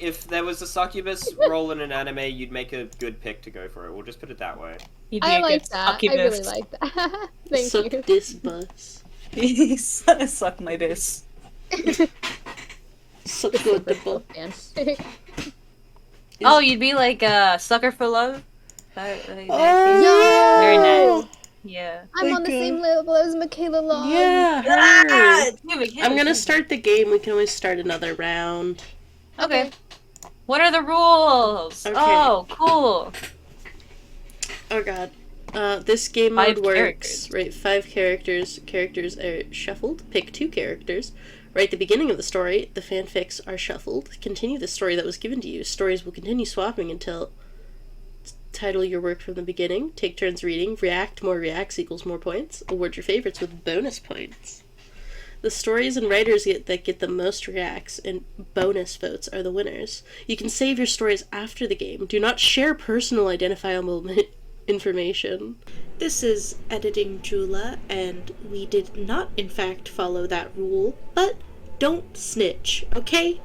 if there was a succubus role in an anime, you'd make a good pick to go for it. We'll just put it that way. You'd be I a like good that. I succubus. really like that. Thank Suck you. this bus. Suck my diss. Suck good the bus. Fanfic. Oh, you'd be like a sucker for love? Very Oh! nice. Yeah. I'm on the Like, same level as Michaela Long. Yeah, Ah, her. damn it, I'm gonna start the game. We can always start another round. Okay. What are the rules? Okay. Oh, cool. Oh god. This game 5 mode works. characters. Right, 5 characters. Characters are shuffled. Pick 2 characters. Right at the beginning of the story, the fanfics are shuffled. Continue the story that was given to you. Stories will continue swapping until... Title your work from the beginning. Take turns reading. React. More reacts equals more points. Award your favorites with bonus points. The stories and writers that get the most reacts and bonus votes are the winners. You can save your stories after the game. Do not share personal identifiable information. This is Editing Jula, and we did not, in fact, follow that rule, but don't snitch, okay?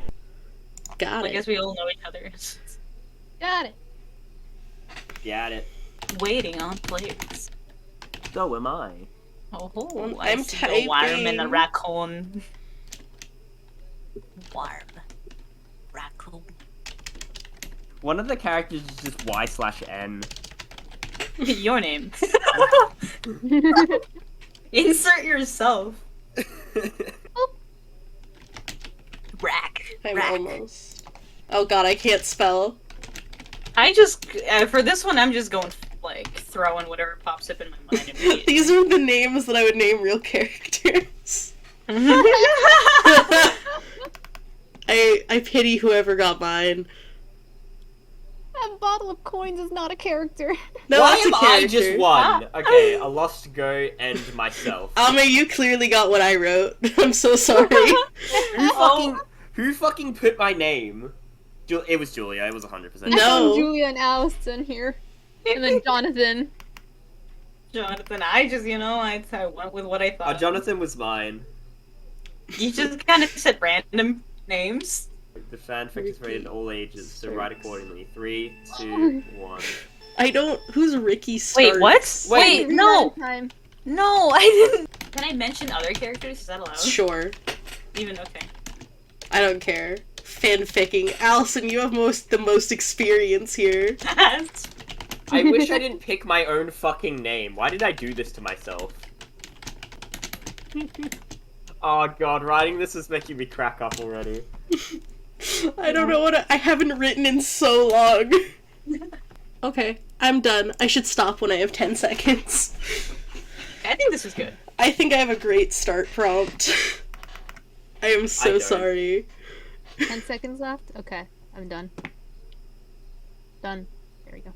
Got I it. guess we all know each other. Got it. Got it. Waiting on players. So am I. Oh, I'm I see a worm and a typing. raccoon. Worm. Raccoon. One of the characters is just Y/N. Your name. Insert yourself. Rack. I'm Rack. almost. Oh god, I can't spell. I just, for this one, I'm just going, like, throwing whatever pops up in my mind immediately. These are the names that I would name real characters. I pity whoever got mine. That bottle of coins is not a character. No, Why it's a am I character. just one? Okay, a lost go and myself. Alma, you clearly got what I wrote. I'm so sorry. Who fucking put my name? It was Julia. It was 100%. I No. found Julia and Allison here. And then Jonathan. Jonathan, I just, I went with what I thought. Jonathan was mine. You just kind of said random names. The fanfic is rated all ages, so write accordingly. 3, 2, 1. I don't. Who's Ricky Starks? Wait, what? Wait, no! Time. No, I didn't! Can I mention other characters? Is that allowed? Sure. Even okay. I don't care. Fanficking. Allison, you have the most experience here. I wish I didn't pick my own fucking name. Why did I do this to myself? Oh god, writing this is making me crack up already. I don't know I haven't written in so long. Okay, I'm done. I should stop when I have 10 seconds. I think this is good. I think I have a great start prompt. I am so don't. sorry. 10 seconds left? Okay, I'm done. Done. There we go.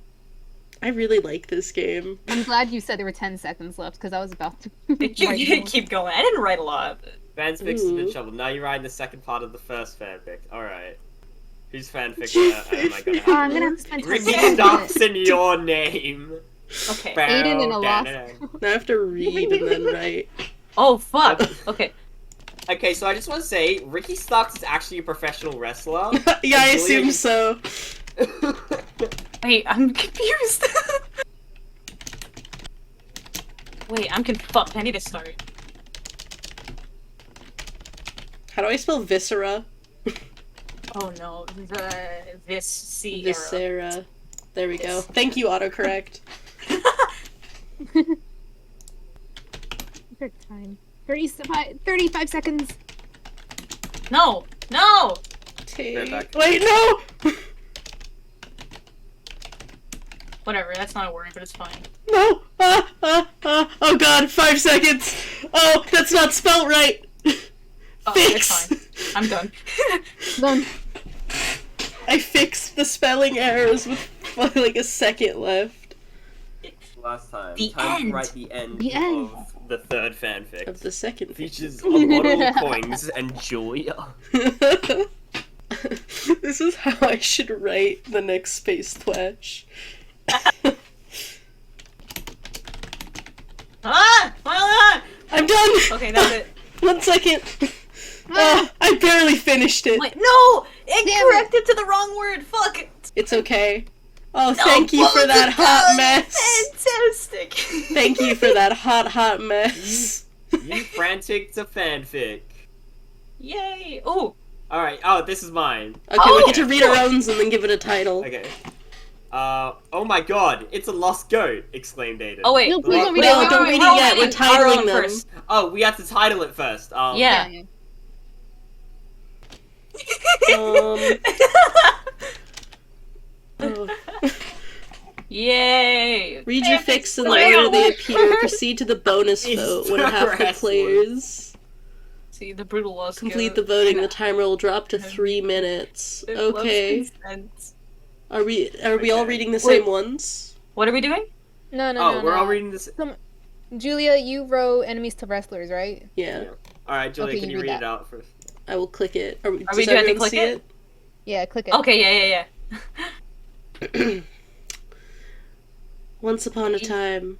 I really like this game. I'm glad you said there were 10 seconds left, because I was about to... Keep going. I didn't write a lot. Fanfics has been Ooh. shoveled. Now you're writing the second part of the first fanfic. Alright. Whose fanfic am I gonna have? I'm gonna have to spend 10 Ricky seconds on Starks it. in your name. Okay. Aiden in a lost. Now I have to read and then write. Oh, fuck. Okay. Okay, so I just want to say, Ricky Starks is actually a professional wrestler. Yeah, I And Julia assume so. Wait, I'm confused. Wait, I'm fucked. I need to start. How do I spell viscera? Oh no, this C era. Viscera. There we go. Thank you, autocorrect. Perfect time. 35 seconds. No! No! Right back. Wait, no! Whatever, that's not a word, but it's fine. No! Oh god, 5 seconds! Oh, that's not spelled right! Oh, Fix! it's fine. I'm done. Done. I fixed the spelling errors with like a second left. Last time. The Time end. to write the end The end. of the third fanfic. Of the second. Features a bottle of coins and Julia. This is how I should write the next Space Thwash. Ah! I'm done! Okay, that's it. 1 second. I barely finished it. Wait, no! It Damn it. corrected to the wrong word. Fuck. It's okay. Oh, thank you for that hot mess. Fantastic. Thank you for that hot mess. You frantic to fanfic. Yay! Oh, Alright, oh, this is mine. Okay, we get to read our own and then give it a title. Okay. Oh my god, it's a lost goat! Exclaimed Aiden. oh wait. No, please don't read No, it. don't read it yet. We're titling them. First. Oh, we have to title it first. Yeah. Oh. Yay! Read your fics in the Wow. order they appear. Proceed to the bonus It's vote when so half the restless. players See the brutal lost. complete the voting. The timer will drop to 3 minutes. Okay. Are we all Okay. reading the same ones? What are we doing? No, no, Oh, no, we're no. all reading this. Julia, you wrote enemies to wrestlers, right? Yeah. Yeah. Alright, Julia, Okay, can you you read read it that. out first? I will click it. Does we doing to everyone click see it? Yeah, click it. Okay, yeah. Once upon a time,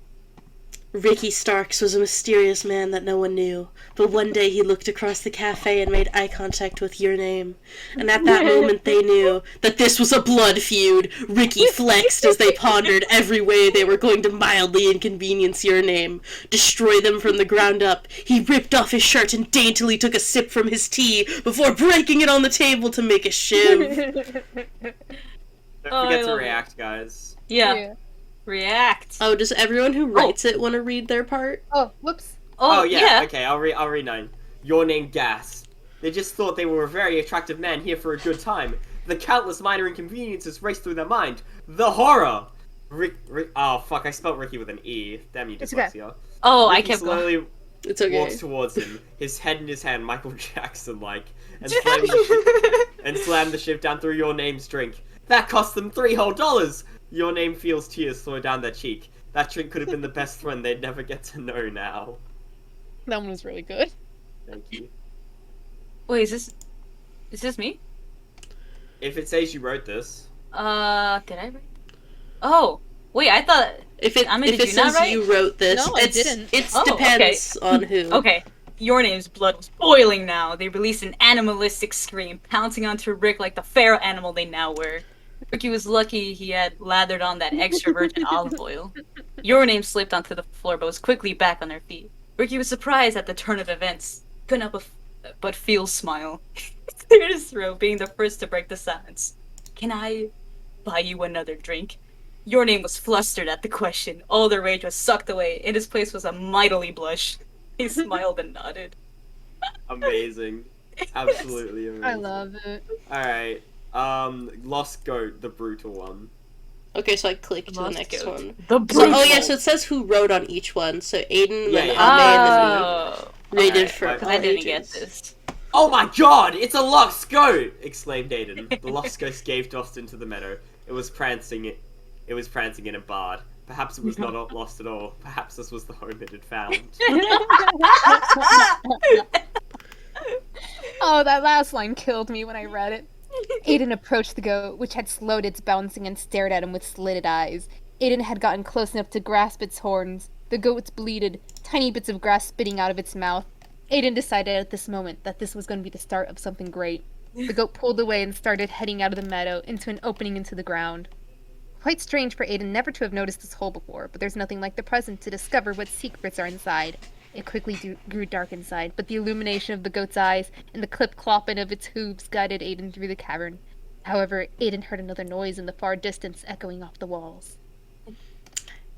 Ricky Starks was a mysterious man that no one knew, but one day he looked across the cafe and made eye contact with your name. And at that moment they knew that this was a blood feud. Ricky flexed as they pondered every way they were going to mildly inconvenience your name, destroy them from the ground up. He ripped off his shirt and daintily took a sip from his tea before breaking it on the table to make a shiv. Don't Oh, I forget to love it. react, guys. Yeah. React. Oh, does everyone who writes it want to read their part? Oh, whoops. Oh, yeah. Okay, I'll read 9. Your name, Gas. They just thought they were a very attractive man here for a good time. The countless minor inconveniences raced through their mind. The horror! Oh, fuck, I spelled Ricky with an E. Damn you, It's okay. dyslexia. Oh, I Ricky kept going. slowly It's okay. walks towards him, his head in his hand, Michael Jackson-like, and slammed the shiv down through your name's drink. That cost them $3 whole. Your name feels tears slow down their cheek. That drink could have been the best friend they'd never get to know now. That one was really good. Thank you. Wait, is this me? If it says you wrote this, Did I write? Oh, wait, I thought. If it, I mean, if did it you not says write? you wrote this, No, I it's, didn't. it Oh, depends on who. Okay, your name's blood was boiling now. They released an animalistic scream, pouncing onto Rick like the feral animal they now were. Ricky was lucky he had lathered on that extra virgin olive oil. Your name slipped onto the floor but was quickly back on her feet. Ricky was surprised at the turn of events. Couldn't help but feel smile. Cleared his throat, being the first to break the silence. Can I buy you another drink? Your name was flustered at the question. All the rage was sucked away. In his place was a mightily blush. He smiled and nodded. amazing. Absolutely amazing. I love it. Alright, Lost Goat, the brutal one. Okay, so I click to the Lost next goat. one. The So, brutal. oh yeah, so it says who wrote on each one. So Aiden, Yeah, then yeah. Ame, and Oh, then rated Alright, for a I- couple I didn't get pages. this. Oh my god, it's a Lost Goat! Exclaimed Aiden. The Lost Goat gave dust into the meadow. It was prancing in a bard. Perhaps it was not lost at all. Perhaps this was the home it had found. Oh, that last line killed me when I read it. Aiden approached the goat, which had slowed its bouncing and stared at him with slitted eyes. Aiden had gotten close enough to grasp its horns. The goat bleated, tiny bits of grass spitting out of its mouth. Aiden decided at this moment that this was going to be the start of something great. The goat pulled away and started heading out of the meadow into an opening into the ground. Quite strange for Aiden never to have noticed this hole before, but there's nothing like the present to discover what secrets are inside. It quickly grew dark inside, but the illumination of the goat's eyes and the clip-clopping of its hooves guided Aiden through the cavern. However, Aiden heard another noise in the far distance echoing off the walls.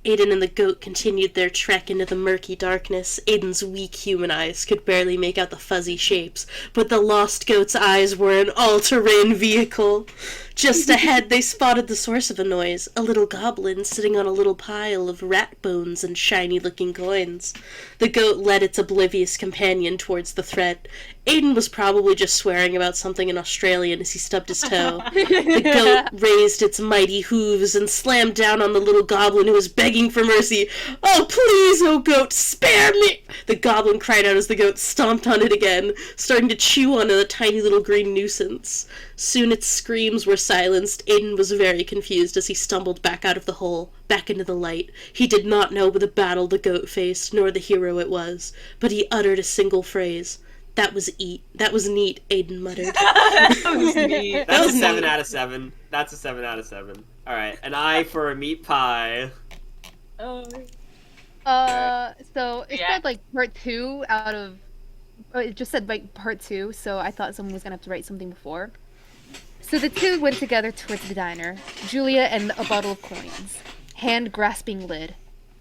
Aiden and the goat continued their trek into the murky darkness. Aiden's weak human eyes could barely make out the fuzzy shapes, but the lost goat's eyes were an all-terrain vehicle. Just ahead, they spotted the source of the noise, a little goblin sitting on a little pile of rat bones and shiny-looking coins. The goat led its oblivious companion towards the threat. Aiden was probably just swearing about something in Australian as he stubbed his toe. The goat raised its mighty hooves and slammed down on the little goblin who was begging for mercy. "Oh, please, oh goat, spare me!" The goblin cried out as the goat stomped on it again, starting to chew on the tiny little green nuisance. Soon its screams were silenced. Aiden was very confused as he stumbled back out of the hole, back into the light. He did not know the battle the goat faced, nor the hero it was, but he uttered a single phrase. That was neat, Aiden muttered. That was neat. That's was a 7 neat. out of 7. That's a 7 out of 7. Alright, an eye for a meat pie. Oh. So it Yeah. said like part 2 out of. Oh, it just said like part 2, so I thought someone was gonna have to write something before. So the two went together towards the diner, Julia and a bottle of coins, hand grasping lid.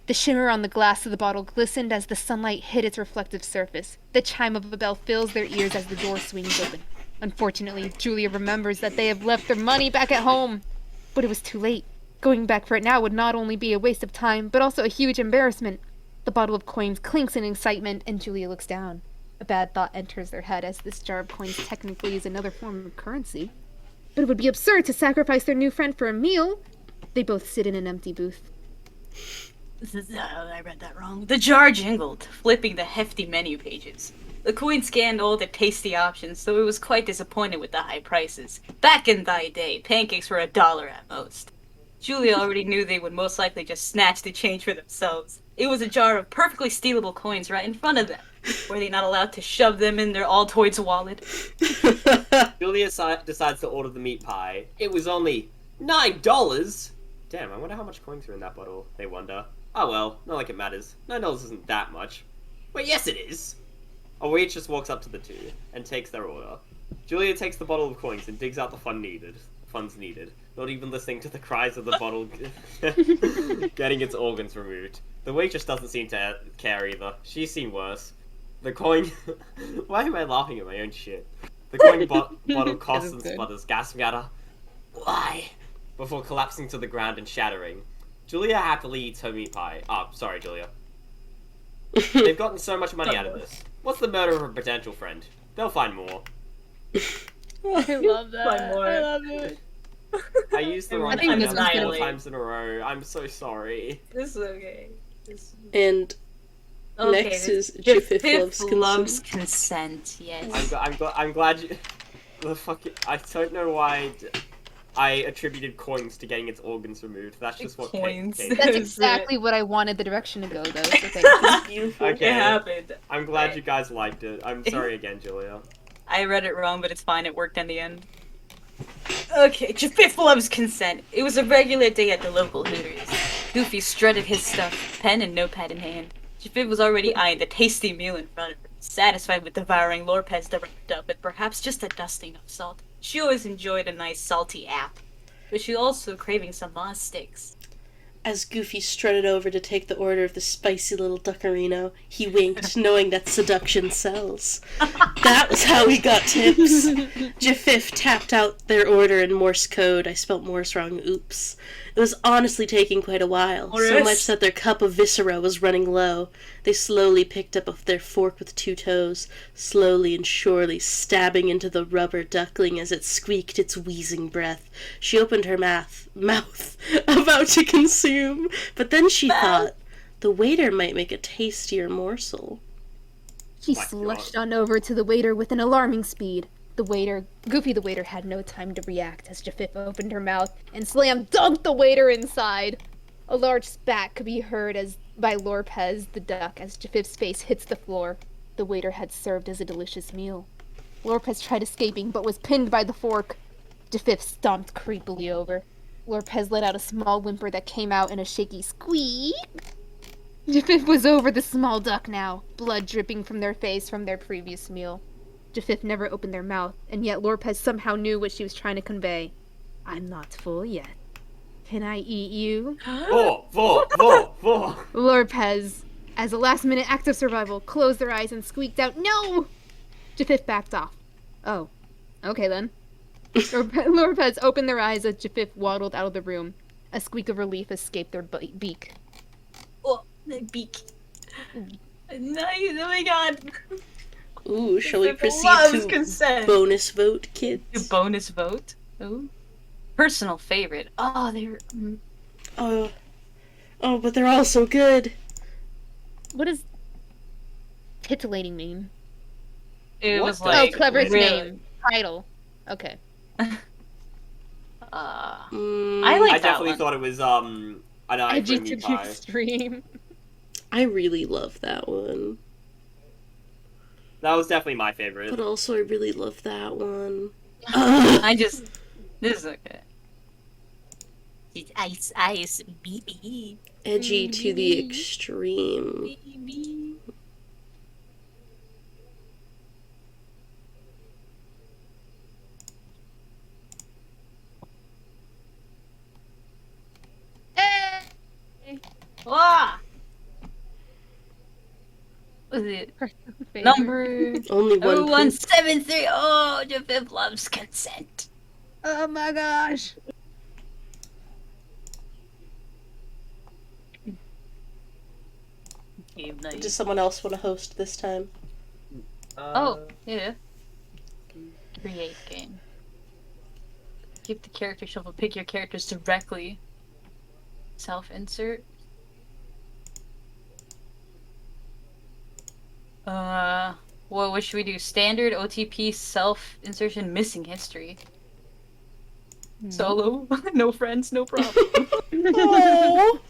The shimmer on the glass of the bottle glistened as the sunlight hit its reflective surface. The chime of a bell fills their ears as the door swings open. Unfortunately, Julia remembers that they have left their money back at home. But it was too late. Going back for it now would not only be a waste of time, but also a huge embarrassment. The bottle of coins clinks in excitement, and Julia looks down. A bad thought enters their head, as this jar of coins technically is another form of currency. But it would be absurd to sacrifice their new friend for a meal. They both sit in an empty booth. I read that wrong. The jar jingled, flipping the hefty menu pages. The queen scanned all the tasty options, so it was quite disappointed with the high prices. Back in thy day, pancakes were $1 at most. Julia already knew they would most likely just snatch the change for themselves. It was a jar of perfectly stealable coins right in front of them. Were they not allowed to shove them in their Altoids wallet? Julia decides to order the meat pie. It was only $9! Damn, I wonder how much coins are in that bottle, they wonder. Oh well, not like it matters. $9 isn't that much. Wait, yes it is! A waitress walks up to the two and takes their order. Julia takes the bottle of coins and digs out the funds needed, not even listening to the cries of the bottle getting its organs removed. The waitress doesn't seem to care either. She's seen worse. The coin... Why am I laughing at my own shit? The coin bottle coughs and sputters, gasping at her. Why? Before collapsing to the ground and shattering. Julia happily eats her meat pie. Oh, sorry, Julia. They've gotten so much money out of this. What's the murder of a potential friend? They'll find more. I love that. One more. I love it. I used the wrong I think pen this was 4 Annihilate. times in a row. I'm so sorry. This is okay. And next is Jafif loves consent. Yes. I'm glad you... I don't know why I attributed coins to getting its organs removed. That's just what Coins. came. That's That's exactly what I wanted the direction to go, though. So thank you. Okay. It happened. I'm glad you guys liked it. I'm sorry again, Julia. I read it wrong, but it's fine. It worked in the end. Okay, Jafif loves consent. It was a regular day at the local Hooters. Goofy strutted his stuff, pen and notepad in hand. Jafif was already eyeing the tasty meal in front of her, satisfied with devouring Lorpez the wrapped up with perhaps just a dusting of salt. She always enjoyed a nice salty app, but she also craving some moss sticks. As Goofy strutted over to take the order of the spicy little duckerino, he winked, knowing that seduction sells. That was how he got tips. Jafif tapped out their order in Morse code. I spelt Morse wrong, oops. It was honestly taking quite a while, so Morris. much that their cup of viscera was running low. They slowly picked up their fork with 2 toes, slowly and surely stabbing into the rubber duckling as it squeaked its wheezing breath. She opened her mouth, about to consume, but then she thought, the waiter might make a tastier morsel. She My slushed God. on over to the waiter with an alarming speed. Goofy the waiter had no time to react as Jafif opened her mouth and slam dunked the waiter inside. A large spat could be heard by Lorpez the duck as Jafif's face hits the floor. The waiter had served as a delicious meal. Lorpez tried escaping but was pinned by the fork. Jafif stomped creepily over. Lorpez let out a small whimper that came out in a shaky squeak. Jafif was over the small duck now, blood dripping from their face from their previous meal. Jafif never opened their mouth, and yet Lorpez somehow knew what she was trying to convey. I'm not full yet. Can I eat you? Four. Lorpez, as a last-minute act of survival, closed their eyes and squeaked out, "No!" Jafif backed off. Oh, okay then. Lorpez opened their eyes as Jafif waddled out of the room. A squeak of relief escaped their beak. Oh, the beak. Nice, oh my god. Ooh, shall we Jafif proceed loves to consent. bonus vote, The kids? bonus vote? Oh. Personal favorite. Oh, they're... Oh, but they're all so good. What does titillating mean? It What was the- like... Oh, cleverest really- name. Title. Okay. I I like that definitely one. thought it was an eye for a Edgy meat to the pie. extreme. I really love that one. That was definitely my favorite. But also, I really love that one. This is okay. It's ice, ice, baby. Edgy to the extreme. Baby. Ah! What is it? Number Only one. 0173. Oh, Javiv loves consent. Oh my gosh. Does someone else want to host this time? Oh, yeah. Create game. Keep the character shuffle. Pick your characters directly. Self-insert. What should we do? Standard, OTP, self-insertion, missing history. Solo. No friends, no problem. Oh.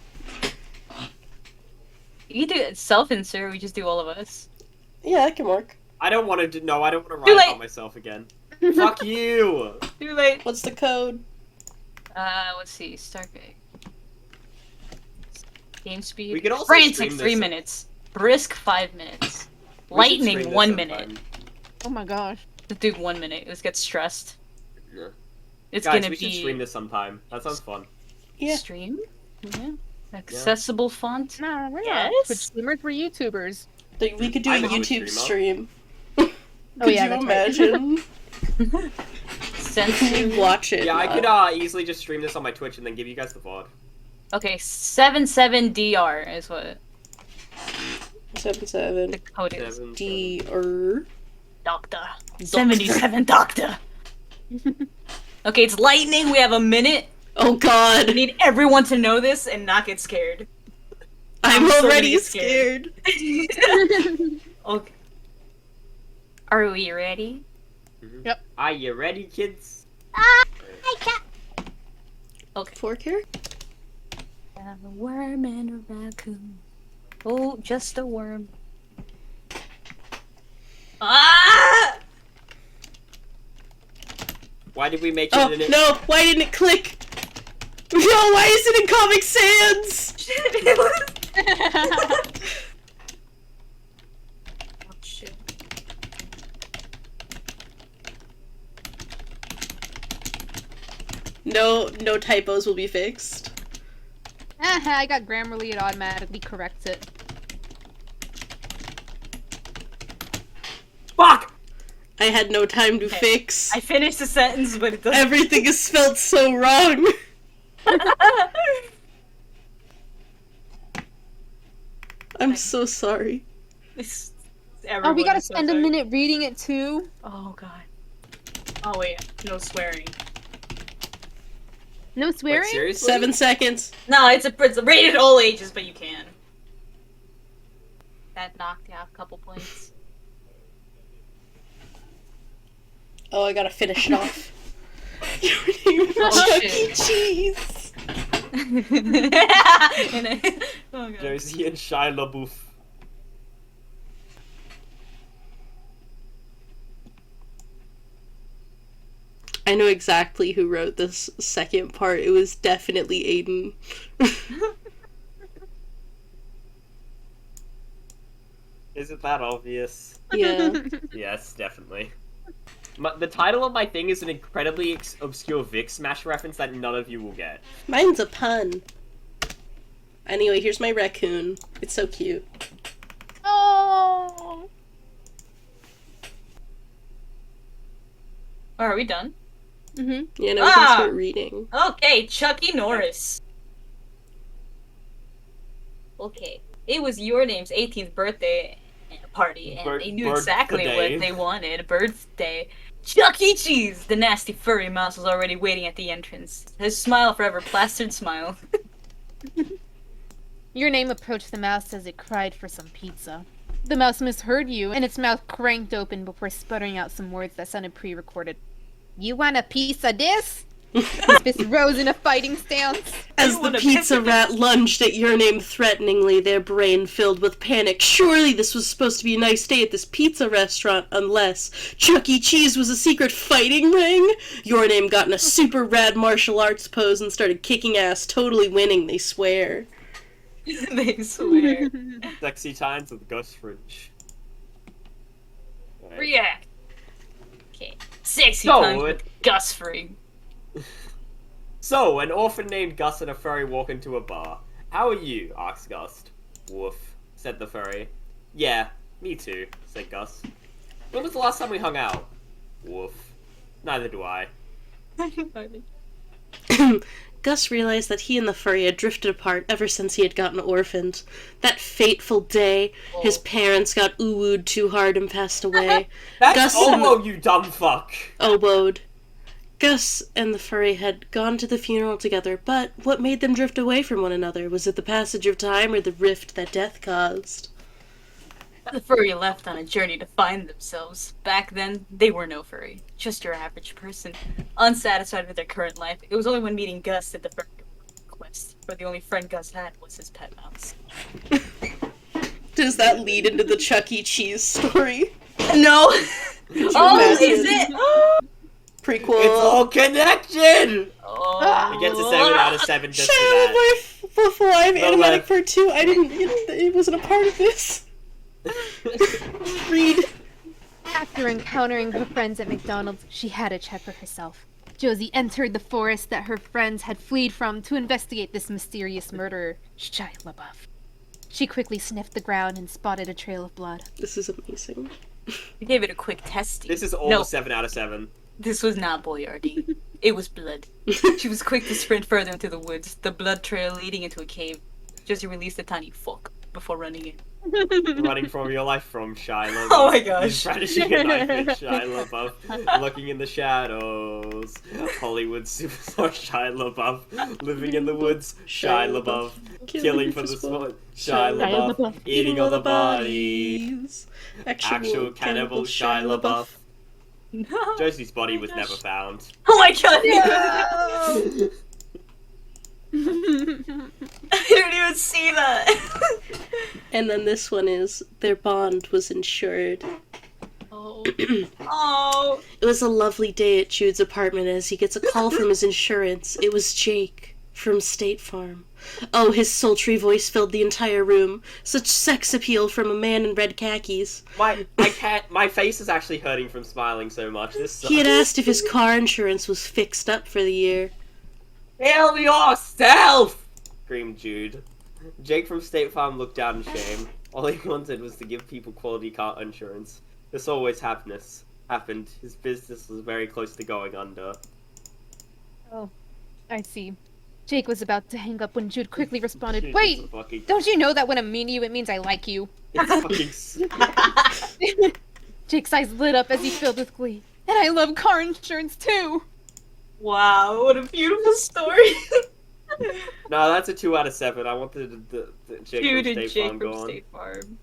You can do self-insert, we just do all of us. Yeah, that can work. I don't want to. No, I don't want to Too write late. about myself again. Fuck you. Too late. What's the code? Let's see. Start game speed. We could also Frantic stream 3 this. minutes. Brisk 5 minutes. We should stream Lightning this 1 sometime. minute. Oh my gosh. Let's do 1 minute. Let's get stressed. Yeah. It's Guys, gonna we be should stream this sometime. That sounds fun. Yeah. stream. Yeah. Accessible font. Nah, we're Yes. not Twitch streamers, we're YouTubers. We could do a I'm a YouTube streamer. stream. Could Oh yeah, you that's right. imagine? Censor. We watch it. Yeah, I could easily just stream this on my Twitch and then give you guys the VOD. Okay, 77DR is what 77 the code is. 7, D 7. Doctor. 77 Doctor. Okay, it's lightning. We have a minute. Oh We god. need everyone to know this and not get scared. I'm so already gonna get scared. scared. Okay. Are we ready? Are you ready, kids? Okay. 4 characters? A worm and a raccoon. Oh, just a worm. Ah! Why did we make it Oh in it? no! Why didn't it click? No! Why is it in Comic Sans? Oh, shit. No typos will be fixed. I got Grammarly, it automatically corrects it. Fuck! I had no time to fix. I finished the sentence, but it doesn't. Everything is spelled so wrong. I'm so sorry. Oh, we gotta spend a minute reading it too? Oh god. Oh wait, no swearing. No Wait, swearing? seriously? 7 seconds. No, it's a rated all ages, but you can. That knocked you out a couple points. Oh, I gotta finish it off. Your name is Oh, Chuck E. shit. Cheese. Oh god. Josie and Shia LaBeouf. I know exactly who wrote this second part. It was definitely Aiden. Is it that obvious? Yeah. Yes, definitely. The title of my thing is an incredibly obscure Vic Smash reference that none of you will get. Mine's a pun. Anyway, here's my raccoon. It's so cute. Oh! Oh, are we done? Mm-hmm. Yeah, now we can start reading. Okay, Chucky Norris. Okay. It was your name's 18th birthday party, and they knew exactly birthday. what they wanted. Birthday. Chuck E. Cheese! The nasty furry mouse was already waiting at the entrance. His smile forever plastered smile. Your name approached the mouse as it cried for some pizza. The mouse misheard you, and its mouth cranked open before sputtering out some words that sounded pre-recorded. You want a piece of this? His fist rose in a fighting stance. As You the wanna pizza piss rat lunged at your name threateningly, their brain filled with panic. Surely this was supposed to be a nice day at this pizza restaurant, unless Chuck E. Cheese was a secret fighting ring? Your name got in a super rad martial arts pose and started kicking ass, totally winning, they swear. They swear. Sexy times with Gus Fringe. Right. React. Okay. Sexy So, times with Gus Fring. So, an orphan named Gus and a furry walk into a bar. How are you? Asked Gus. Woof, said the furry. Yeah, me too, said Gus. When was the last time we hung out? Woof. Neither do I. Gus realized that he and the furry had drifted apart ever since he had gotten orphaned. That fateful day, his parents got ooh-wooed too hard and passed away. That's Gus and oboe, you dumb fuck! oboed. Gus and the furry had gone to the funeral together, but what made them drift away from one another? Was it the passage of time or the rift that death caused? The furry left on a journey to find themselves. Back then, they were no furry. Just your average person. Unsatisfied with their current life, it was only when meeting Gus that the furry quest, where the only friend Gus had was his pet mouse. Does that lead into the Chuck E. Cheese story? No! Oh, imagine? is it? Prequel. It's all connected! Oh. It gets a 7 out of 7 just for Shia that. LaBeouf Live No Animatic left. Part 2. It wasn't a part of this. Read. After encountering her friends at McDonald's, she had a chat for herself. Josie entered the forest that her friends had fled from to investigate this mysterious murderer, Shia LaBeouf. She quickly sniffed the ground and spotted a trail of blood. This is amazing. I gave it a quick testing. This is all No, 7 out of 7. this was not Boyardee. It was blood. She was quick to sprint further into the woods, the blood trail leading into a cave. Josie released a tiny fuck before running in. Running from your life from Shia LaBeouf. Oh my gosh. Brandishing a knife at Shia LaBeouf. Looking in the shadows. Hollywood superstar Shia LaBeouf. Living in the woods. Shia LaBeouf. Killing for the sport. Shia LaBeouf. Eating all the bodies. Actual cannibal Shia LaBeouf. No. Josie's body was never found. Oh my god! I didn't even see that. And then this one is their bond was insured. Oh. Oh. It was a lovely day at Jude's apartment as he gets a call from his insurance. It was Jake from State Farm. Oh, his sultry voice filled the entire room. Such sex appeal from a man in red khakis. My face is actually hurting from smiling so much. This sucks. He had asked if his car insurance was fixed up for the year. Hail yourself! Screamed Jude. Jake from State Farm looked down in shame. All he wanted was to give people quality car insurance. This always happened. His business was very close to going under. Oh, I see. Jake was about to hang up when Jude quickly responded, Jude "Wait! is a fucking- Don't you know that when I mean you, it means I like you?" It's fucking... Jake's eyes lit up as he filled with glee. "And I love car insurance too!" Wow, what a beautiful story. No, that's a 2 out of 7. I wanted the Jake Dude from and State Jake Farm from go on. State Farm.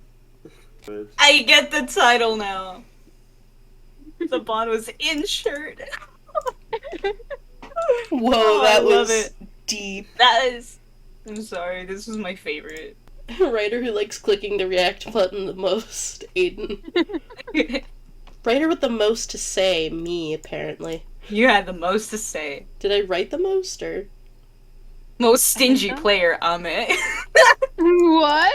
But- I get the title now. The bond was insured. Whoa, Oh, I that love was it. deep. That is... I'm sorry, this was my favorite. Writer who likes clicking the react button the most, Aiden. Writer with the most to say, me, apparently. You had the most to say. Did I write the most, or? Most stingy so. player, Amit. What?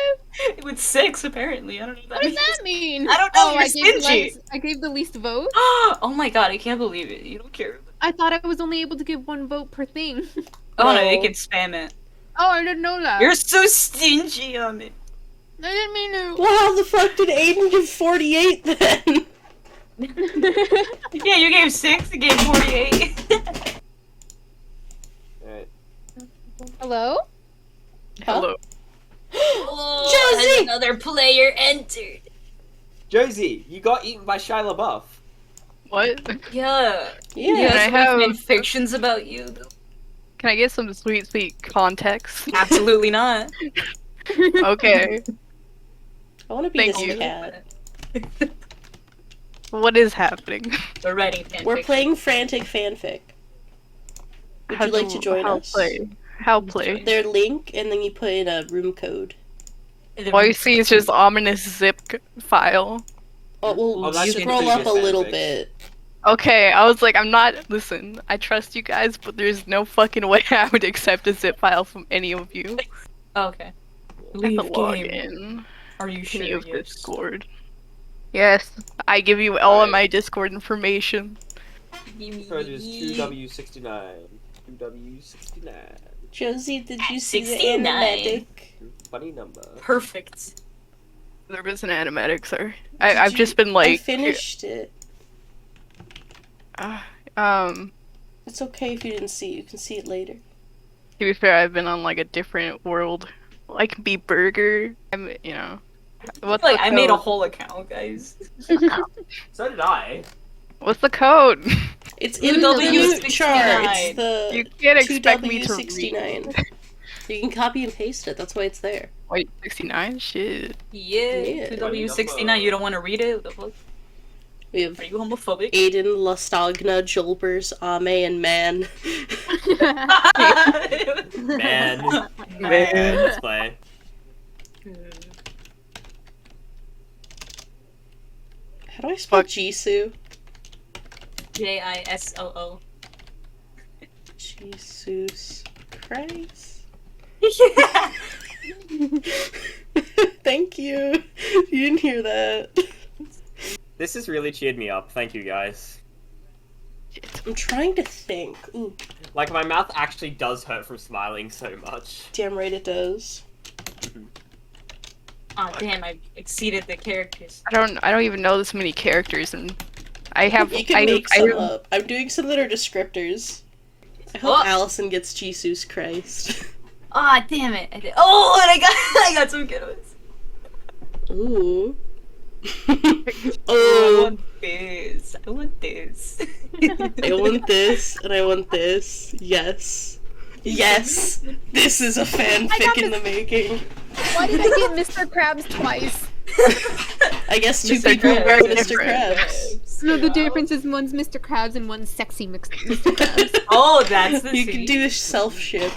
With 6, apparently. I don't know what that What does means. that mean? I don't know, Oh, you're I gave, stingy. I gave the least vote? Oh my god, I can't believe it. You don't care. I thought I was only able to give 1 vote per thing. Oh no, No. you can spam it. Oh, I didn't know that. You're so stingy, Amit. I didn't mean to. Well, how the fuck did Aiden give 48 then? Yeah, you gave 6, you gave 48. Alright. Hello? Hello. Oh, Josie! another player entered. Josie, you got eaten by Shia LaBeouf. What? Yeah. Yeah. Yeah, I so have- we've made fictions about you. Can I get some sweet context? Absolutely not. Okay. I want to be Thank this you. cat. What is happening? We're writing fanfic. We're playing FRANTIC FANFIC. Would you like to join us? How play? Their link, and then you put in a room code. All you see is just ominous zip Oh, file. well, that's just scroll up a previous little fanfics. bit. Okay, I was like, listen, I trust you guys, but there's no fucking way I would accept a zip file from any of you. Okay. I have Leave to log game. in. Are you Can sure? you have Yes. Discord? Yes, I give you all of Alright. my Discord information. Code is 2W69. 2W69. Josie, did you see the 69. animatic? Funny number. Perfect. There was an animatic, sorry. Did I've you- just been I like, finished it. It's okay if you didn't see it. You can see it later. to be fair, I've been on like a different world. Like be burger. I'm, you know. What's Like the I made a code? whole account, guys. So did I. What's the code? It's in the loot 2W69. chart. It's the You can't expect me to 2W69. read. You can copy and paste it. That's why it's there. Wait, 69? Shit. Yeah. 2W69. You don't want to read it? What the fuck? We have Are you homophobic? Aiden, Lastagna, Jolpers, Ame, and Man. Man. Man. Let's play. How do I spell Fuck. Jisoo? Jisoo. Jesus Christ. Yeah. Thank you. You didn't hear that. This has really cheered me up. Thank you, guys. I'm trying to think. Ooh, Like, my mouth actually does hurt from smiling so much. damn right it does. Oh damn! I exceeded the characters. I don't even know this many characters, and I have You can make some up. I'm doing some that are descriptors. I hope Oh. Allison gets Jesus Christ. Ah, damn it! I did. Oh, and I got some good ones. Ooh. I Oh, want this. I want this. I want this, and I want this. Yes. Yes! This is a fanfic in the making. Why did I get Mr. Krabs twice? I guess two Mr. people Krabs. were Mr. Different. Krabs. No, the difference is one's Mr. Krabs and one's sexy Mr. Krabs. Oh, that's the You tea. can do a self-ship.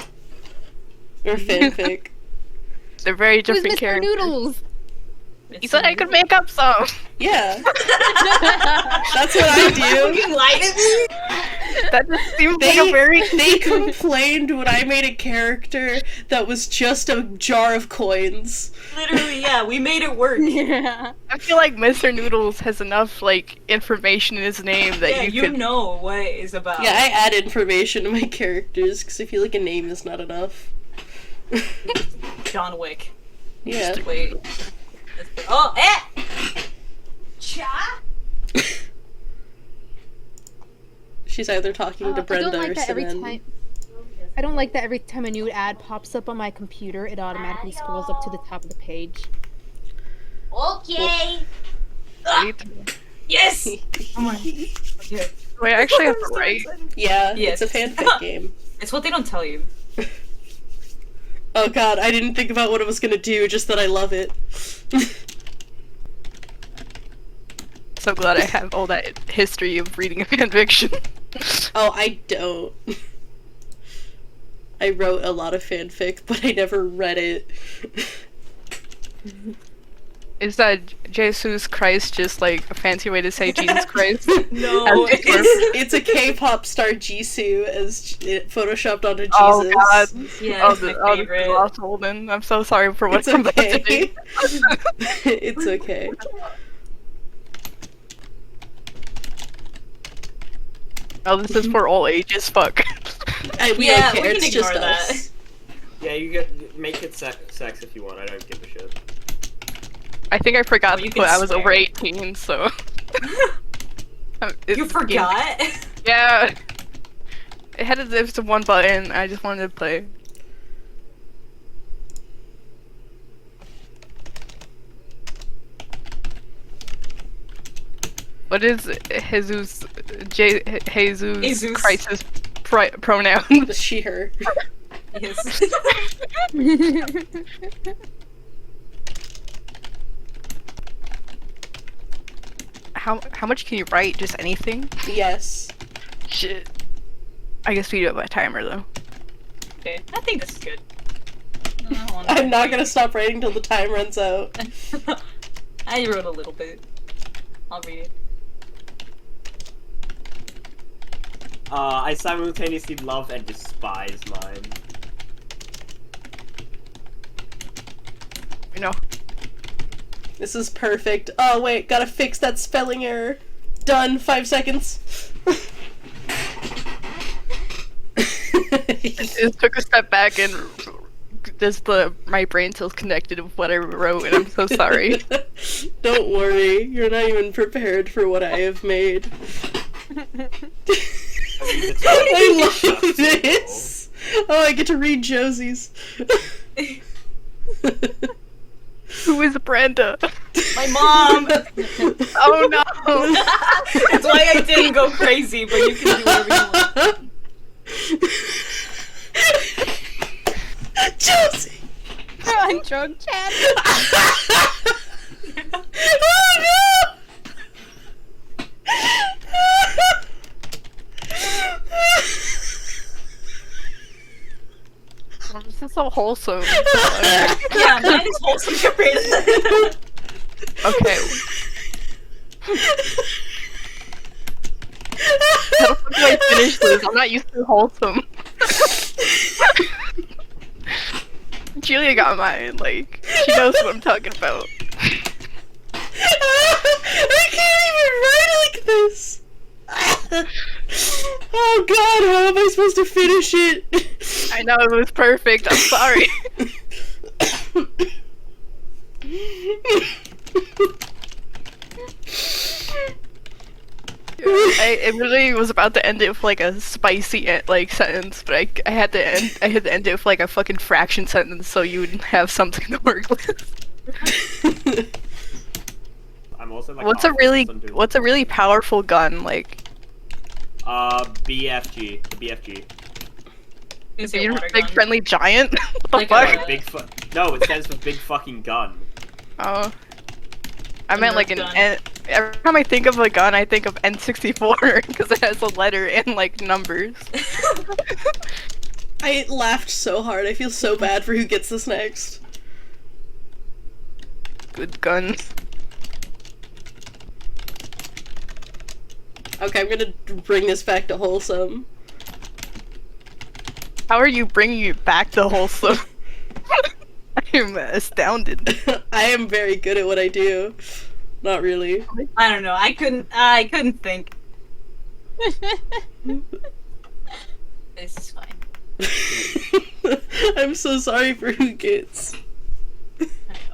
Or fanfic. They're very Who's different Mr. characters. Noodles? You said I could make up some. Yeah. That's what I do. You lied to me. That just seems like a very. They complained when I made a character that was just a jar of coins. Literally, yeah, we made it work. Yeah. I feel like Mr. Noodles has enough like information in his name that Yeah, you you could. know what it's about. Yeah, I add information to my characters because I feel like a name is not enough. John Wick. Yeah. Wait. Oh, eh! Cha? She's either talking to I Brenda don't like or that every Simon. time. I don't like that every time a new ad pops up on my computer, it automatically scrolls up to the top of the page. Okay. I need to- Yes! Oh my. Okay. Wait, I actually have to write. Yeah, Yes. it's a fanfic game. It's what they don't tell you. Oh god, I didn't think about what it was gonna do, just that I love it. So glad I have all that history of reading fanfiction. Oh, I don't. I wrote a lot of fanfic, but I never read it. Is that Jesus Christ just like a fancy way to say Jesus Christ? No, As- It's a K-pop star Jisoo as it photoshopped onto Jesus. Oh god. yeah, Oh, it's my the favorite. lost Holden. I'm so sorry for what It's I'm about to do. okay. It's okay. Oh, this is for all ages. Fuck. We Yeah, don't care, we can it's just ignore that. us. Yeah, you get make it sex if you want. I don't give a shit. I think I forgot Oh, to you put can I was swear. over 18, so. You forgot? Yeah. It had as if it's one button. I just wanted to play. What is Jesus Jesus. Christ's pronoun? She, her. Yes. How much can you write? Just anything? Yes. Shit. I guess we do it by timer though. Okay, I think this is good. I don't wanna- I'm not gonna stop writing till the time runs out. I wrote a little bit. I'll read it. I simultaneously love and despise mine. You know. This is perfect. Oh wait, gotta fix that spelling error. Done. 5 seconds. It took a step back and my brain still connected with what I wrote, and I'm so sorry. Don't worry, you're not even prepared for what I have made. I love this! Oh, I get to read Josie's. Who is Brenda? My mom! Oh no! That's why I didn't go crazy, but you can do whatever you want. Josie! We're on drug chat. Oh no! This is so wholesome. Yeah, mine is wholesome compared to that. Okay. How the fuck do I finish this? I'm not used to wholesome. Julia got mine, like, she knows what I'm talking about. I can't even write like this! Oh god, how am I supposed to finish it? I know, it was perfect, I'm sorry. It really was about to end it with like a spicy like sentence, but I had to end it with like a fucking fraction sentence so you would have something to work with. I'm also like What's a really powerful gun like? BFG. The BFG. Is You're it a water big gun? friendly giant? What the Like fuck? a- No, it stands for big fucking gun. Oh. I meant like an Nerf gun. every time I think of a gun, I think of N64 because it has a letter and like numbers. I laughed so hard, I feel so bad for who gets this next. Good guns. Okay, I'm gonna bring this back to wholesome. How are you bringing it back to wholesome? I'm astounded. I am very good at what I do. Not really. I don't know. I couldn't think. This is fine. I'm so sorry for who gets.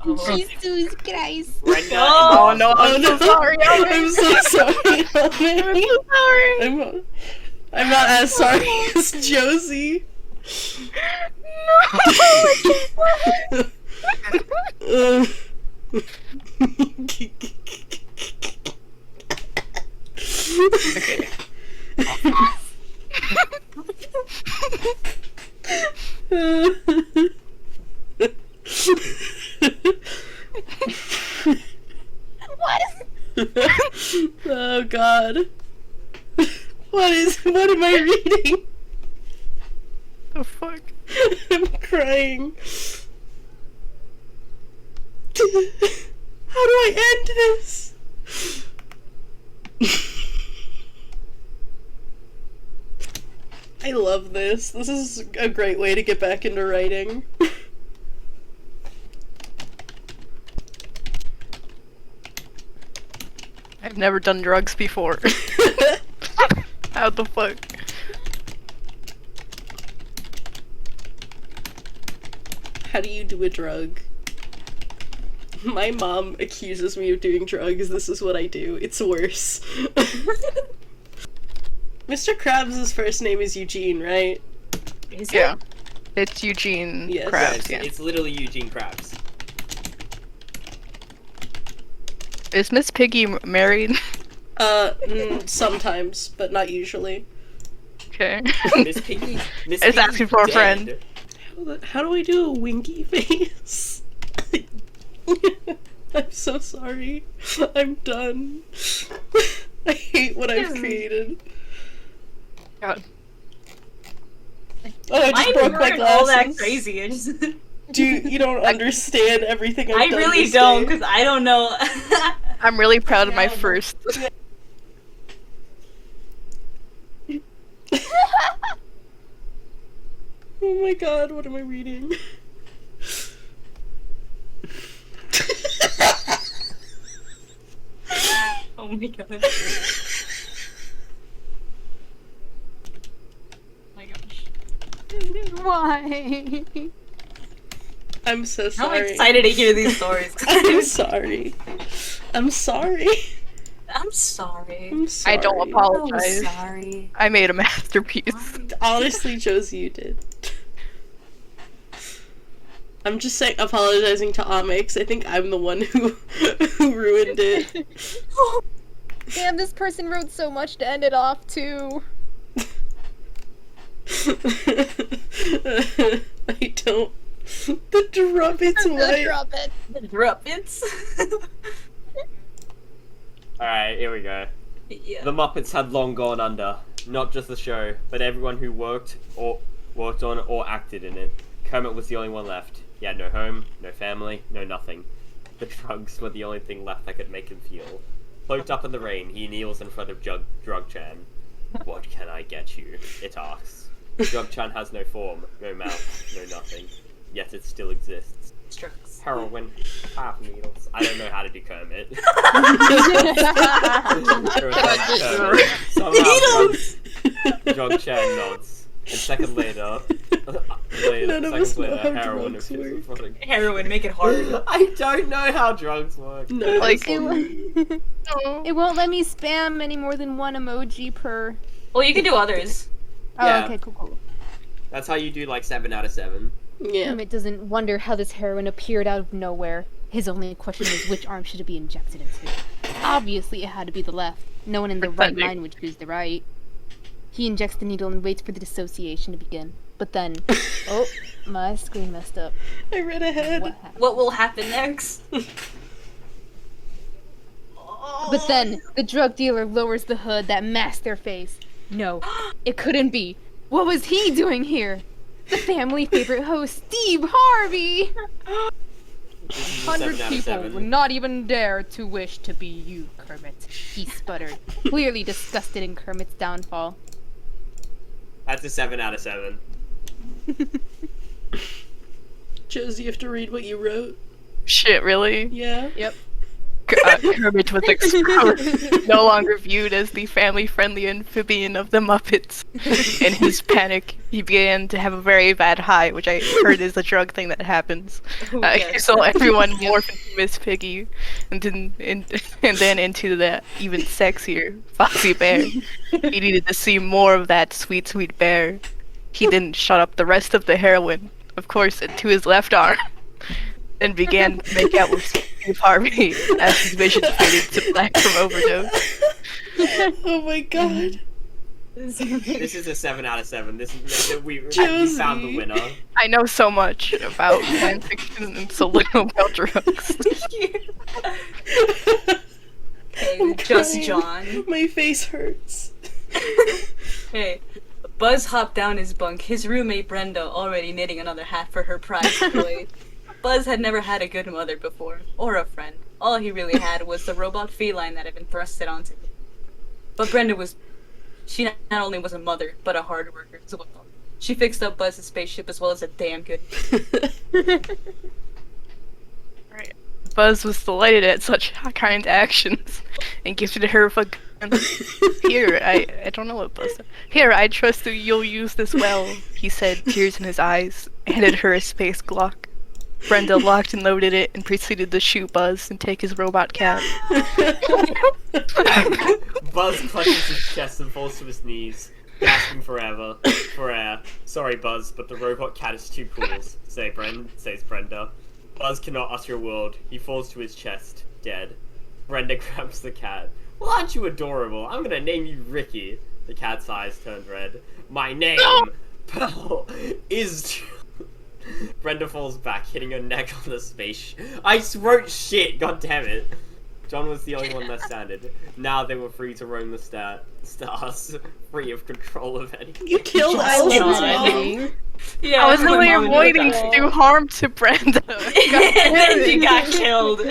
Oh. Jesus Christ. Brenda Oh no, Oh I'm no, so sorry. I'm so sorry. I'm so sorry. I'm not as sorry as Josie. Okay. Oh god. What am I reading? The fuck? I'm crying. How do I end this? I love this. This is a great way to get back into writing. I've never done drugs before. How the fuck? How do you do a drug? My mom accuses me of doing drugs. This is what I do. It's worse. Mr. Krabs' first name is Eugene, right? Is Yeah. It's Eugene Yes. Krabs, Yeah, yeah. it's literally Eugene Krabs. Is Miss Piggy married? Sometimes, but not usually. Okay. Miss Piggy. Miss It's Piggy's asking for a dead. friend. How do I do a winky face? I'm so sorry. I'm done. I hate what I've created. God. Oh, I just Mine broke my weren't all that glasses. crazy. I just... You don't understand everything I've I done really this don't, day. because I don't know. I'm really proud of my Yeah. first. Oh my god, what am I reading? Oh my god. Oh my gosh. Why? I'm so I'm sorry. excited to hear these stories. I'm sorry. I'm sorry. I'm sorry. I'm sorry. I don't I'm apologize. sorry. I made a masterpiece. Honestly, Josie, you did. I'm just saying, apologizing to Ame, because I think I'm the one who ruined it. Damn, this person wrote so much to end it off, too. I don't. The drop, it's white. Drop it. Ruppets. Alright, here we go. Yeah. The Muppets had long gone under. Not just the show, but everyone who worked on or acted in it. Kermit was the only one left. He had no home, no family, no nothing. The drugs were the only thing left that could make him feel. Cloaked up in the rain, he kneels in front of Drug-chan. What can I get you? It asks. Drug-chan has no form, no mouth, no nothing. Yet it still exists. Drugs. Heroin, half needles. I don't know how to do Kermit. Needles! Drug-chan nods. And seconds later, None of us know how heroin drugs appears in work. front of Heroin, make it hard. I don't know how drugs work. No, Like- It, it won't let me spam any more than one emoji per... Well, you can do others. Oh, Yeah. okay, cool. That's how you do like 7 out of 7. yeah. Kermit doesn't wonder how this heroin appeared out of nowhere. His only question was which arm should it be injected into. Obviously, it had to be the left. No one in their right Pretending. mind would choose the right. He injects the needle and waits for the dissociation to begin. But then, oh, my screen messed up. I read ahead. What happened? What will happen next? But then, the drug dealer lowers the hood that masked their face. No, it couldn't be. What was he doing here? The family favorite host, Steve Harvey! This is a 100 7 out of people 7. would not even dare to wish to be you, Kermit. He sputtered, clearly disgusted in Kermit's downfall. That's a 7 out of 7. Josie, you have to read what you wrote. Shit, really? Yeah. Yep. Kermit was exposed, no longer viewed as the family-friendly amphibian of the Muppets. In his panic, he began to have a very bad high, which I heard is a drug thing that happens. He saw everyone morph into Miss Piggy, and then into the even sexier Foxy Bear. He needed to see more of that sweet, sweet bear. He didn't shut up the rest of the heroin, of course, into his left arm, and began to make out with Steve Harvey as his vision faded to black from overdose. Oh my god. This is a 7 out of 7. We Josie. found the winner. I know so much about fan fiction and so little about drugs. I'm just crying. John. My face hurts. Hey, Buzz hopped down his bunk, his roommate Brenda already knitting another hat for her prize toy. Buzz had never had a good mother before, or a friend. All he really had was the robot feline that had been thrusted onto him. But Brenda she not only was a mother, but a hard worker as well. She fixed up Buzz's spaceship as well as a damn good. Right. Buzz was delighted at such kind actions and gifted her a gun. Here, I don't know what Buzz said. Here, I trust that you'll use this well, he said, tears in his eyes, handed her a space Glock. Brenda locked and loaded it and proceeded to shoot Buzz and take his robot cat. Buzz clutches his chest and falls to his knees, gasping for air. Sorry, Buzz, but the robot cat is too cool, says Brenda. Buzz cannot utter a word. He falls to his chest, dead. Brenda grabs the cat. Well, aren't you adorable? I'm gonna name you Ricky. The cat's eyes turned red. My name, pal, is... Brenda falls back, hitting her neck on the space. I wrote shit, god damn it. John was the only one left standing. Now they were free to roam the stars, free of control of any. You killed Just Allison's kidding. mom. Yeah, I was my only mom knew avoiding that. to do harm to Brenda. And then she got killed.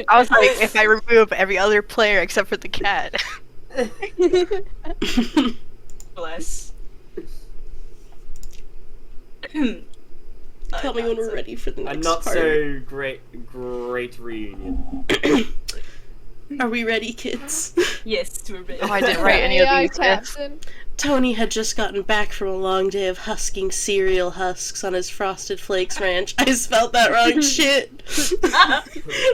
I was like, if I remove every other player except for the cat. Bless. Tell me when we're ready for the A next not part. so great reunion. Are we ready, kids? Yes, we're ready. Oh, I didn't write any of Aye, these. Yes. Captain. Tony had just gotten back from a long day of husking cereal husks on his Frosted Flakes ranch. I spelled that wrong, shit.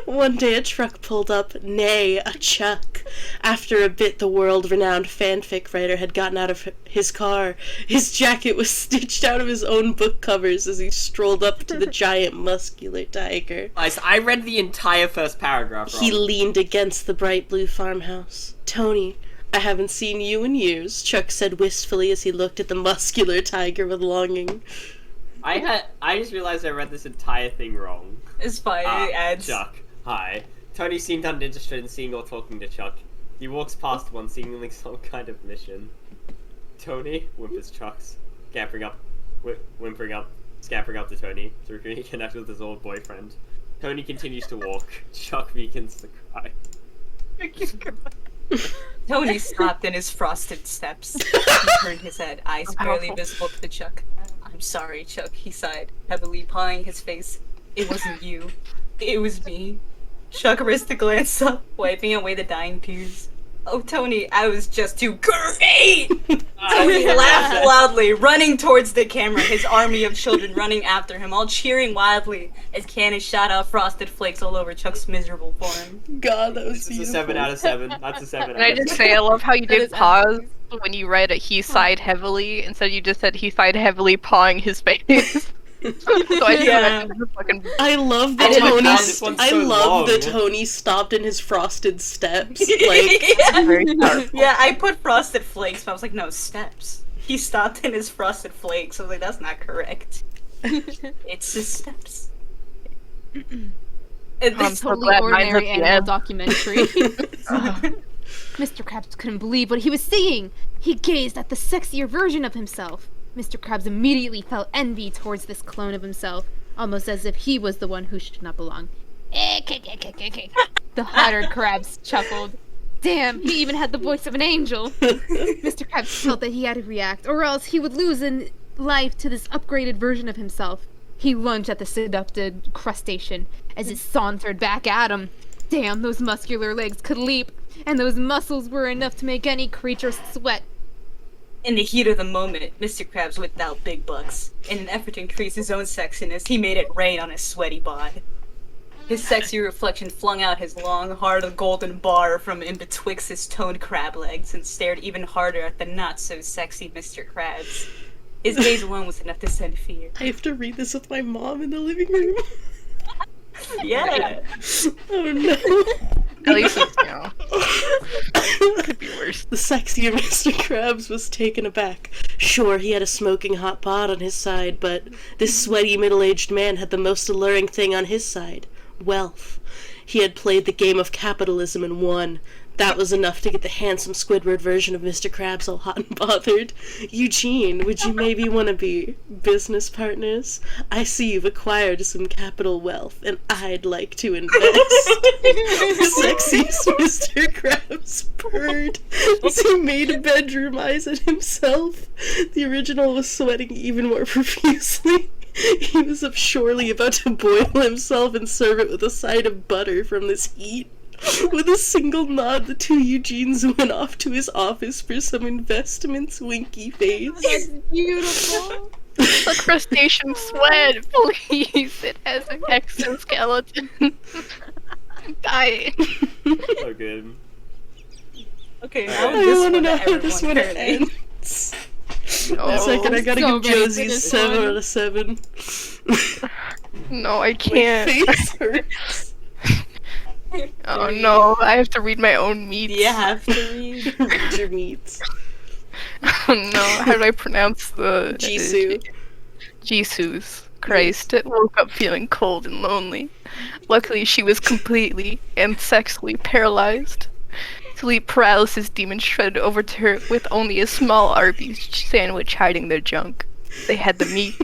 One day a truck pulled up, nay, a chuck. After a bit, the world-renowned fanfic writer had gotten out of his car. His jacket was stitched out of his own book covers as he strolled up to the giant muscular tiger. Guys, I read the entire first paragraph wrong. He leaned against the bright blue farmhouse. Tony, I haven't seen you in years, Chuck said wistfully as he looked at the muscular tiger with longing. I just realized I read this entire thing wrong. It's fine. It adds. Chuck, hi. Tony seemed uninterested in seeing or talking to Chuck. He walks past one, seemingly some kind of mission. Tony, whimpers Chuck's, scampering up, scampering up to Tony to reconnect with his old boyfriend. Tony continues to walk. Chuck begins to cry. Tony stopped in his frosted steps. He turned his head, eyes barely visible to Chuck. I'm sorry, Chuck, he sighed, heavily pawing his face. It wasn't you. It was me. Chuck risked a glance up, wiping away the dying tears. Oh, Tony, I was just too great! Tony laughed loudly, running towards the camera, his army of children running after him, all cheering wildly as cannons shot out frosted flakes all over Chuck's miserable form. God, that was This is a beautiful. 7 out of 7. That's a 7 Can I out of just 7. say, I love how you That did is pause when you read he sighed heavily, instead you just said he sighed heavily pawing his face. So I just Yeah. imagine the fucking... I love I that didn't Tony. know this one's I so love long. that Tony stopped in his frosted steps. Like, yeah. very powerful. Yeah, I put frosted flakes, but I was like, no, steps. He stopped in his frosted flakes. I was like, that's not correct. It's his steps. And I'm this so Totally glad mine's at ordinary the animal end. documentary. Mr. Krabs couldn't believe what he was seeing. He gazed at the sexier version of himself. Mr. Krabs immediately felt envy towards this clone of himself, almost as if he was the one who should not belong. The hotter Krabs chuckled. Damn, he even had the voice of an angel. Mr. Krabs felt that he had to react, or else he would lose in life to this upgraded version of himself. He lunged at the seducted crustacean as it sauntered back at him. Damn, those muscular legs could leap, and those muscles were enough to make any creature sweat. In the heat of the moment, Mr. Krabs whipped out big bucks. In an effort to increase his own sexiness, he made it rain on his sweaty bod. His sexy reflection flung out his long, hard golden bar from in betwixt his toned crab legs and stared even harder at the not-so-sexy Mr. Krabs. His gaze alone was enough to send fear. I have to read this with my mom in the living room. Yeah! Oh no. At least it's, you know, could be worse. The sexier Mr. Krabs was taken aback. Sure, he had a smoking hot pot on his side, but this sweaty middle-aged man had the most alluring thing on his side. Wealth. He had played the game of capitalism and won. That was enough to get the handsome Squidward version of Mr. Krabs all hot and bothered. Eugene, would you maybe want to be business partners? I see you've acquired some capital wealth, and I'd like to invest. The sexiest Mr. Krabs purred as he made bedroom eyes at himself. The original was sweating even more profusely. He was up surely about to boil himself and serve it with a side of butter from this heat. With a single nod, the two Eugenes went off to his office for some investments, winky face. That's beautiful. The crustacean sweat, please. It has an exoskeleton. I'm dying. So good. Okay, I now I this want to one know that how this one everyone heard. ends. No, A second, I gotta so give ready for Josie a this 7 one. out of 7. no, I My can't. face hurts. Oh no, I have to read my own meats. You have to read. Read your meats. Oh no, how do I pronounce the... Jisoo. Jisoo's. Christ, woke up feeling cold and lonely. Luckily, she was completely and sexually paralyzed. Sleep paralysis demon shredded over to her with only a small Arby's sandwich hiding their junk. They had the meat.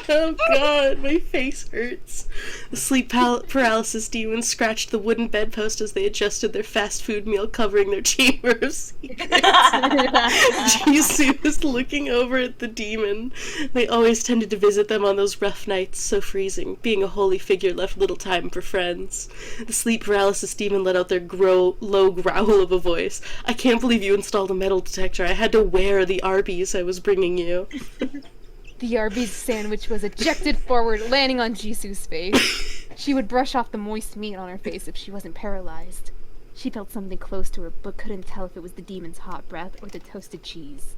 Oh god, my face hurts. The sleep paralysis demon scratched the wooden bedpost as they adjusted their fast food meal covering their chamber of secrets. Jisoo was looking over at the demon. They always tended to visit them on those rough nights, so freezing. Being a holy figure left little time for friends. The sleep paralysis demon let out their low growl of a voice. I can't believe you installed a metal detector. I had to wear the Arby's I was bringing you. The Arby's sandwich was ejected forward, landing on Jisoo's face. She would brush off the moist meat on her face if she wasn't paralyzed. She felt something close to her, but couldn't tell if it was the demon's hot breath or the toasted cheese.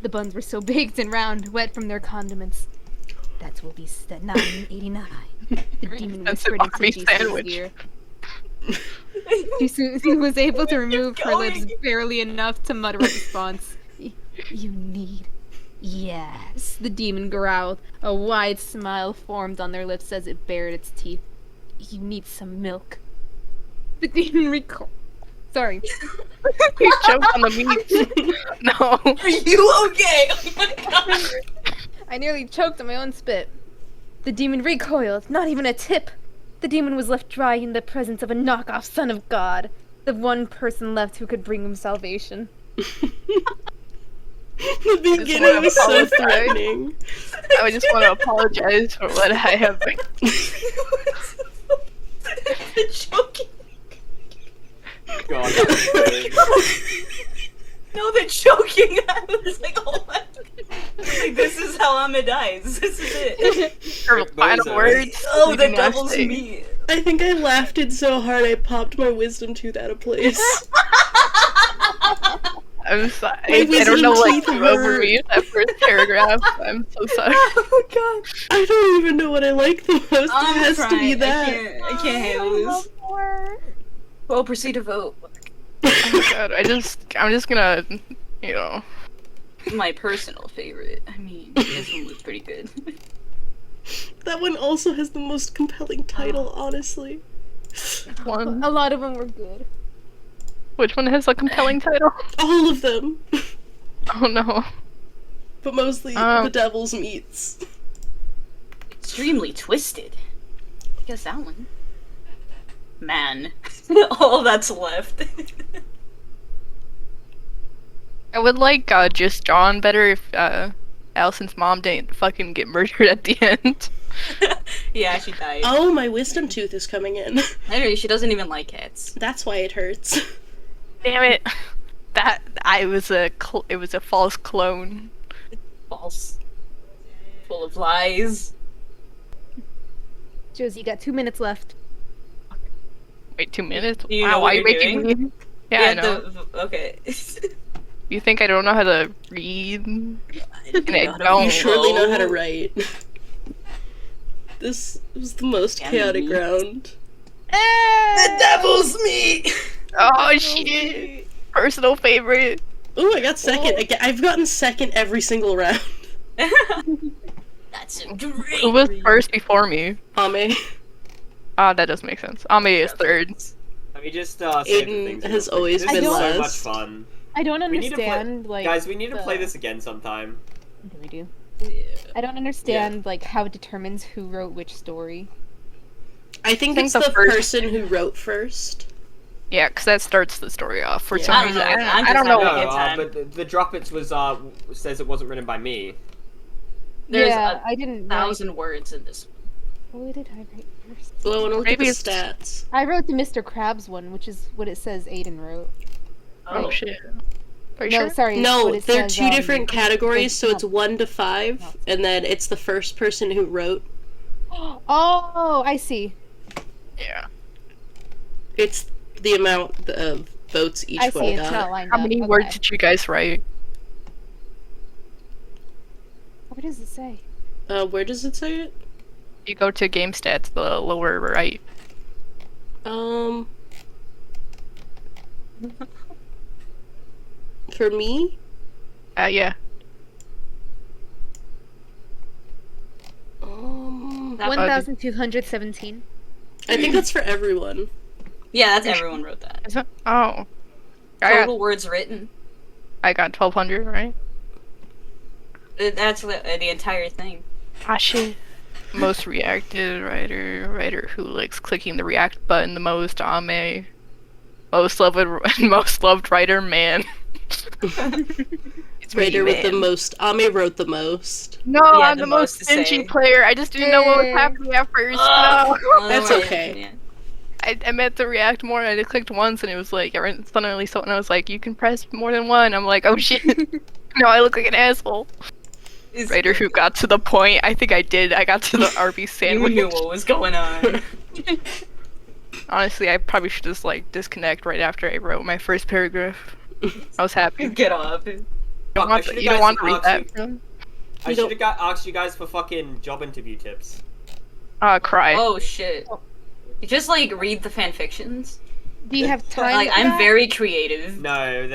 The buns were so baked and round, wet from their condiments. That will be 9.89. The demon whispered into Jisoo's ear. Jisoo was able to remove her lips barely enough to mutter a response. You need... Yes, the demon growled. A wide smile formed on their lips as it bared its teeth. You need some milk. The demon Sorry. You choked on the meat. No. Are you okay? Oh my god. I nearly choked on my own spit. The demon recoiled, not even a tip. The demon was left dry in the presence of a knockoff son of God, the one person left who could bring him salvation. The beginning was so threatening. I just want to apologize for what I have been. The choking. God, that was good. No, the choking. I was like, oh my. Like, this is how Amma dies. This is it. Her final words. Oh, we the do not devil's say. meat. I think I laughed it so hard I popped my wisdom tooth out of place. I'm sorry. My I don't wisdom know what teeth came over hurt. me in that first paragraph. I'm so sorry. Oh god. I don't even know what I like the most. I'm It has to be crying. that. I can't handle this. Well, proceed to vote. Oh god, I'm just gonna, you know. My personal favorite. I mean, this one was pretty good. That one also has the most compelling title, honestly. One. A lot of them were good. Which one has a compelling title? All of them. Oh no. But mostly the devil's meats. Extremely twisted. I guess that one. Man. All that's left. I would like just John better if Allison's mom didn't fucking get murdered at the end. Yeah, she died. Oh, my wisdom tooth is coming in. Anyway, she doesn't even like cats. That's why it hurts. Damn it. It was a false clone. False. Full of lies. Josie, you got 2 minutes left. Wait, 2 minutes? Do you Wow, know why what are you you're making doing? me? Yeah, I know. Okay. You think I don't know how to read? And I know how to don't. You surely know how to Oh. write. This was the most Damn chaotic meat. round. The devil's meat! Oh shit! Personal favorite. Ooh, I got second. I've gotten second every single round. That's a great Who was read. first before me? Ame. Ah, that does make sense. Ame is third. Let me just say Aiden things has real quick. always This been is so last. much fun. I don't We need to play- understand, like... Guys, we need to play the- this again sometime. Do we do? Yeah. I don't understand, like, how it determines who wrote which story. I think think it's the the first- person who wrote first. Yeah, because that starts the story off. For Yeah. some I don't reason, know, I'm I don't just know. having a No, good time. but the Droppits was says it wasn't written by me. There's yeah, I didn't write... 1,000 words in this. What did I write first? Well, I want to look Maybe at the it's- stats. I wrote the Mr. Krabs one, which is what it says Aiden wrote. Oh Right. shit. Are you No, sure? sorry. No, what it they're says, two different categories, so no. it's 1 to 5, and then it's the first person who wrote. Oh, I see. Yeah. It's the amount of votes each I one see, it's got. not lined How up. many Okay. words did you guys write? What does it say? Where does it say it? You go to game stats, the lower right. For me, Yeah. That- 1,217. I think that's for everyone. Yeah, that's everyone wrote that. Is it? Oh. I got, Total words written. I got 1,200, right? That's the entire thing. Ah, shit. Most reacted writer who likes clicking the react button the most, Ame. Most loved writer, man. It's me, Writer with the man. most. Ame wrote the most. No, Yeah, I'm the the most most to stingy say. player. I just didn't know what was happening at first. Ugh. No. That's okay. Yeah. I meant to react more, and I just clicked once, and it was like, suddenly someone was like, you can press more than one. I'm like, oh shit. No, I look like an asshole. It's- Writer who got to the point. I think I did. I got to the Arby's You sandwich. knew what was going on. Honestly, I probably should just like disconnect right after I wrote my first paragraph. I was happy. Get off. You don't want to read that. Bro? I should have asked you guys for fucking job interview tips. Cry. Oh shit. You just like read the fanfictions. Do you have time? Like for I'm that? very creative. No,